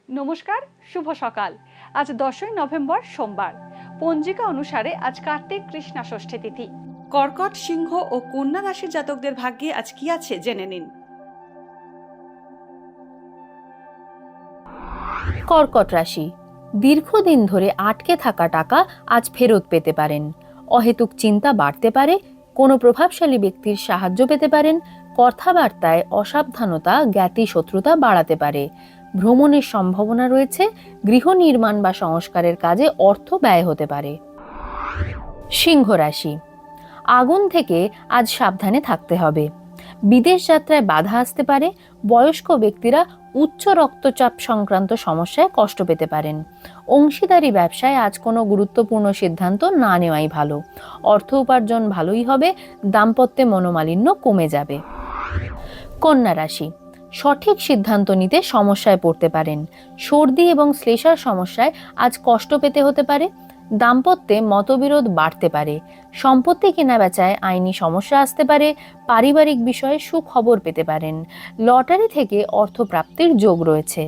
নমস্কার, শুভ সকাল। আজ 10ই নভেম্বর সোমবার। পঞ্জিকা অনুসারে আজ কার্তিক কৃষ্ণা ষষ্ঠী তিথি। কর্কট, সিংহ ও কন্যা রাশির জাতকদের ভাগ্যে আজ কি আছে জেনে নিন। কর্কট রাশি, দীর্ঘদিন ধরে আটকে থাকা টাকা আজ ফেরত পেতে পারেন। অহেতুক চিন্তা বাড়তে পারে, কোনো প্রভাবশালী ব্যক্তির সাহায্য পেতে পারেন। কথাবার্তায় অসাবধানতা জ্ঞাতি শত্রুতা বাড়াতে পারে। ভ্রমণের সম্ভাবনা রয়েছে। গৃহ নির্মাণ বা সংস্কারের কাজে অর্থ ব্যয় হতে পারে। সিংহ রাশি, আগুন থেকে আজ সাবধানে থাকতে হবে। বিদেশ যাত্রায় বাধা আসতে পারে। বয়স্ক ব্যক্তিরা উচ্চ রক্তচাপ সংক্রান্ত সমস্যায় কষ্ট পেতে পারেন। অংশীদারি ব্যবসায় আজ কোনো গুরুত্বপূর্ণ সিদ্ধান্ত না নেওয়াই ভালো। অর্থ উপার্জন ভালোই হবে। দাম্পত্যে মনোমালিন্য কমে যাবে। কন্যা রাশি, সঠিক সিদ্ধান্ত নিতে সমস্যায় পড়তে পারেন। সর্দি এবং শ্লেষার সমস্যায় আজ কষ্ট পেতে হতে পারে। দাম্পত্যে মতবিরোধ বাড়তে পারে। সম্পত্তি কেনাবেচায় আইনি সমস্যা আসতে পারে। পারিবারিক বিষয়ে সুখবর পেতে পারেন। লটারি থেকে অর্থ প্রাপ্তির যোগ রয়েছে।